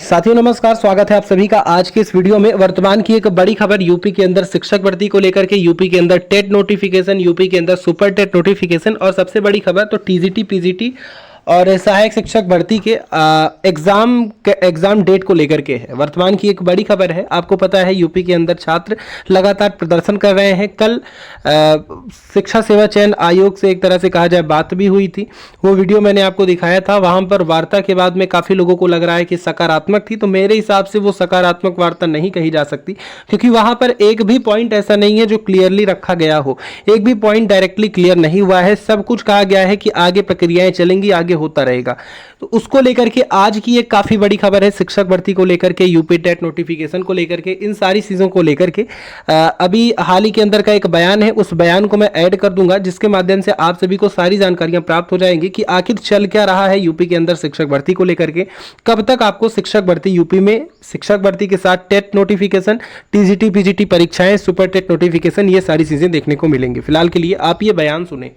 साथियों नमस्कार, स्वागत है आप सभी का आज के इस वीडियो में। वर्तमान की एक बड़ी खबर यूपी के अंदर शिक्षक भर्ती को लेकर के, यूपी के अंदर टेट नोटिफिकेशन, यूपी के अंदर सुपर टेट नोटिफिकेशन और सबसे बड़ी खबर तो टीजीटी, पीजीटी और सहायक शिक्षक भर्ती के एग्जाम डेट को लेकर के है। वर्तमान की एक बड़ी खबर है। आपको पता है यूपी के अंदर छात्र लगातार प्रदर्शन कर रहे हैं। कल शिक्षा सेवा चयन आयोग से एक तरह से कहा जाए बात भी हुई थी, वो वीडियो मैंने आपको दिखाया था। वहां पर वार्ता के बाद में काफ़ी लोगों को लग रहा है कि सकारात्मक थी, तो मेरे हिसाब से वो सकारात्मक वार्ता नहीं कही जा सकती, क्योंकि वहां पर एक भी पॉइंट ऐसा नहीं है जो क्लियरली रखा गया हो, एक भी पॉइंट डायरेक्टली क्लियर नहीं हुआ है। सब कुछ कहा गया है कि आगे प्रक्रियाएं चलेंगी, आगे होता रहेगा। तो उसको लेकर के आज की एक काफी बड़ी खबर है शिक्षक भर्ती को लेकर के, यूपी टेट नोटिफिकेशन को लेकर के, इन सारी चीजों को लेकर के अभी हाल ही के अंदर का एक बयान है, उस बयान को मैं ऐड कर दूंगा, जिसके माध्यम से आप सभी को सारी जानकारियां प्राप्त हो जाएंगी कि आखिर चल क्या रहा है यूपी के अंदर शिक्षक भर्ती को लेकर के। कब तक आपको शिक्षक भर्ती यूपी में, शिक्षक भर्ती के साथ टेट नोटिफिकेशन, टीजीटी, पीजीटी परीक्षाएं, सुपर टेट नोटिफिकेशन, ये सारी चीजें देखने को मिलेंगी। फिलहाल के लिए आप ये बयान सुने।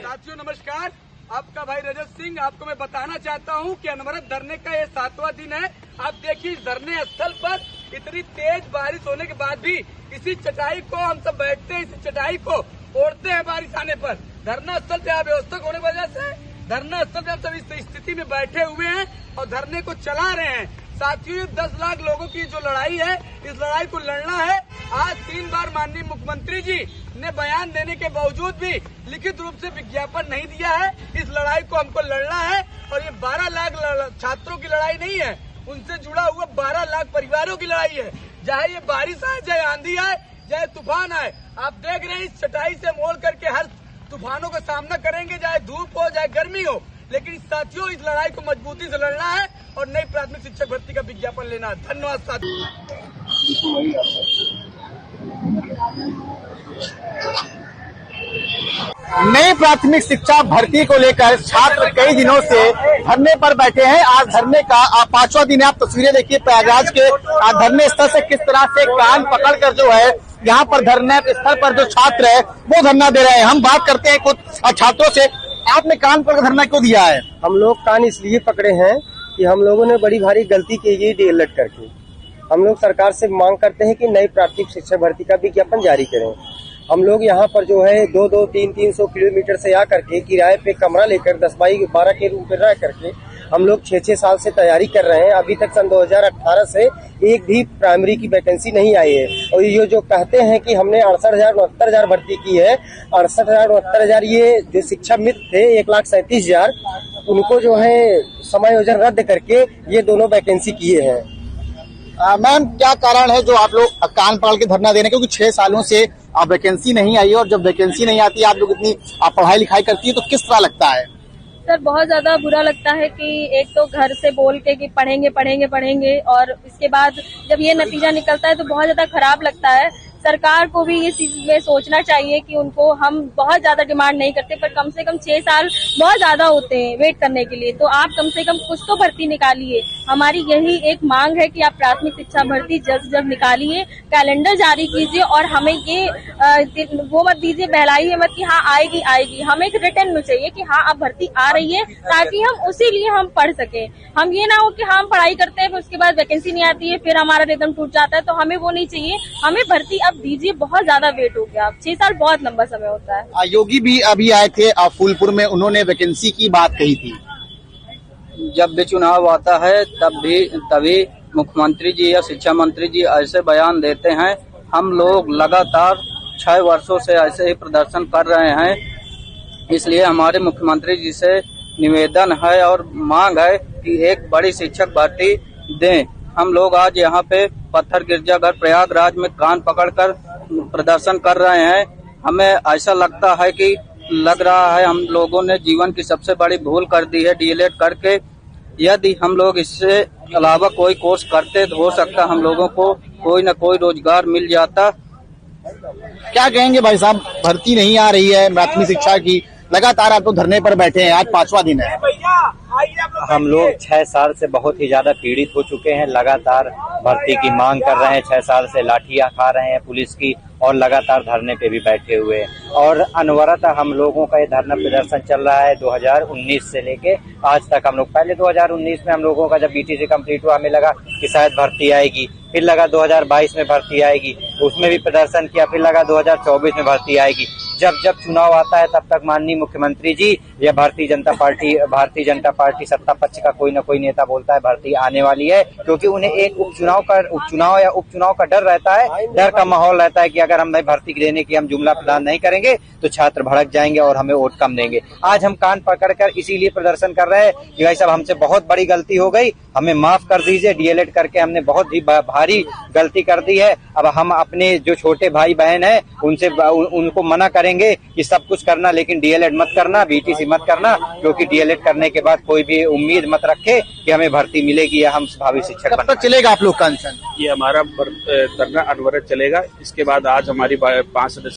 साथियों नमस्कार, आपका भाई रजत सिंह। आपको मैं बताना चाहता हूं कि अनवरत धरने का ये 7वां दिन है। आप देखिए, इस धरने स्थल पर इतनी तेज बारिश होने के बाद भी इसी चटाई को हम सब बैठते हैं, इसी चटाई को ओढ़ते हैं बारिश आने पर। धरना स्थल पे अव्यवस्था होने की वजह से धरना स्थल पे हम सब इस स्थिति में बैठे हुए हैं और धरने को चला रहे हैं। साथियों, 10 लाख लोगों की जो लड़ाई है, इस लड़ाई को लड़ना है। आज 3 बार माननीय मुख्यमंत्री जी ने बयान देने के बावजूद भी लिखित रूप से विज्ञापन नहीं दिया है। इस लड़ाई को हमको लड़ना है और ये 12 लाख छात्रों की लड़ाई नहीं है, उनसे जुड़ा हुआ 12 लाख परिवारों की लड़ाई है। चाहे ये बारिश आए, चाहे आंधी आए, चाहे तूफान आए, आप देख रहे हैं इस चटाई से मोड़ करके हर तूफानों का सामना करेंगे, चाहे धूप हो चाहे गर्मी हो। लेकिन साथियों, इस लड़ाई को मजबूती से लड़ना है और नई प्राथमिक शिक्षक भर्ती का विज्ञापन लेना है। धन्यवाद साथियों। नई प्राथमिक शिक्षा भर्ती को लेकर छात्र कई दिनों से धरने पर बैठे हैं। आज धरने का 5वां दिन है। आप तस्वीरें देखिए प्रयागराज के धरने स्थल से किस तरह से कान पकड़कर जो है यहाँ पर धरने स्थल पर जो छात्र है वो धरना दे रहे हैं। हम बात करते हैं कुछ छात्रों से। आपने कान पकड़ धरना क्यों दिया है? हम लोग कान इसलिए पकड़े हैं कि हम लोगों ने बड़ी भारी गलती की है डीएलएड करके। हम लोग सरकार से मांग करते हैं कि नई प्राथमिक शिक्षक भर्ती का विज्ञापन जारी करें। हम लोग यहाँ पर जो है 2-2, 300 किलोमीटर से आ करके किराए पे कमरा लेकर 10 बाई 12 के रूम पे रह करके हम लोग 6-6 साल से तैयारी कर रहे हैं। अभी तक सन 2018 से एक भी प्राइमरी की वैकेंसी नहीं आई है। और ये जो कहते हैं कि हमने 68,000-69,000 भर्ती की है, 68,000-69,000 ये जो शिक्षा मित्र थे 1,37,000, उनको जो है समायोजन रद्द करके ये दोनों वैकेंसी किए हैं। मैम, क्या कारण है जो आप लोग कान पकड़ के धरना दे रहे हैं? क्योंकि 6 सालों से वैकेंसी नहीं आई है और जब वैकेंसी नहीं आती है, आप लोग इतनी पढ़ाई लिखाई करती है, तो किस तरह लगता है? सर, बहुत ज्यादा बुरा लगता है कि एक तो घर से बोल के कि पढ़ेंगे पढ़ेंगे पढ़ेंगे और इसके बाद जब ये नतीजा निकलता है तो बहुत ज्यादा खराब लगता है। सरकार को भी ये चीज में सोचना चाहिए कि उनको हम बहुत ज्यादा डिमांड नहीं करते, पर कम से कम 6 साल बहुत ज्यादा होते हैं वेट करने के लिए, तो आप कम से कम कुछ तो भर्ती निकालिए। हमारी यही एक मांग है कि आप प्राथमिक शिक्षा भर्ती जल्द से जल्द निकालिए, कैलेंडर जारी कीजिए और हमें ये वो मत दीजिए, बहलाइए मत कि हाँ आएगी आएगी। हमें एक रिटर्न में चाहिए कि हाँ अब भर्ती आ रही है, ताकि हम उसी लिए हम पढ़ सके। हम ये ना हो कि हम पढ़ाई करते हैं फिर उसके बाद वैकेंसी नहीं आती है, फिर हमारा रिदम टूट जाता है, तो हमें वो नहीं चाहिए। हमें भर्ती दीजिए, बहुत ज्यादा वेट हो गया। 6 साल बहुत लंबा समय होता है। योगी भी अभी आए थे फूलपुर में, उन्होंने वैकेंसी की बात कही थी। जब भी चुनाव आता है तभी मुख्यमंत्री जी या शिक्षा मंत्री जी ऐसे बयान देते हैं। हम लोग लगातार 6 वर्षों से ऐसे ही प्रदर्शन कर रहे हैं, इसलिए हमारे मुख्यमंत्री जी से निवेदन है और मांग है कि एक बड़ी शिक्षक भर्ती दें। हम लोग आज यहाँ पे पत्थर गिरजाघर प्रयागराज में कान पकड़कर प्रदर्शन कर रहे हैं। हमें ऐसा लगता है कि लग रहा है हम लोगों ने जीवन की सबसे बड़ी भूल कर दी है डीएलएड करके। यदि हम लोग इससे अलावा कोई कोर्स करते तो हो सकता हम लोगों को कोई न कोई रोजगार मिल जाता। क्या कहेंगे भाई साहब, भर्ती नहीं आ रही है प्राथमिक शिक्षा की, लगातार आप तो धरने पर बैठे हैं, आज 5वां दिन है। हम लोग 6 साल से बहुत ही ज्यादा पीड़ित हो चुके हैं। लगातार भर्ती की मांग कर रहे हैं। 6 साल से लाठियां खा रहे हैं पुलिस की और लगातार धरने पे भी बैठे हुए हैं। और अनवरत हम लोगों का ये धरना प्रदर्शन चल रहा है 2019 से लेके आज तक। हम लोग पहले 2019 में हम लोगों का जब बीटीसी कंप्लीट हुआ हमें लगा कि शायद भर्ती आएगी, फिर लगा 2022 में भर्ती आएगी, उसमें भी प्रदर्शन किया, फिर लगा 2024 में भर्ती आएगी। जब जब चुनाव आता है तब तक माननीय मुख्यमंत्री जी या भारतीय जनता पार्टी सत्ता पक्ष का कोई न कोई नेता बोलता है भर्ती आने वाली है, क्योंकि उन्हें एक उपचुनाव का डर रहता है, डर का माहौल रहता है कि अगर हम भर्ती देने की हम जुमला प्रदान नहीं करेंगे तो छात्र भड़क जाएंगे और हमें वोट कम देंगे। आज हम कान पकड़कर इसीलिए प्रदर्शन कर रहे हैं कि भाई साहब हमसे बहुत बड़ी गलती हो गई, हमें माफ कर दीजिए। डीएलएड करके हमने बहुत ही भारी गलती कर दी है। अब हम अपने जो छोटे भाई बहन है उनको मना करेंगे कि सब कुछ करना लेकिन डीएलएड मत करना, बीटीसी मत करना, क्योंकि डीएलएड करने के बाद कोई भी उम्मीद मत रखे कि हमें भर्ती मिलेगी या हम भावी शिक्षक कब तक चलेगा आप लोग का अनशन? ये हमारा धरना अनवरत चलेगा। इसके बाद आज हमारी 5 सदस्य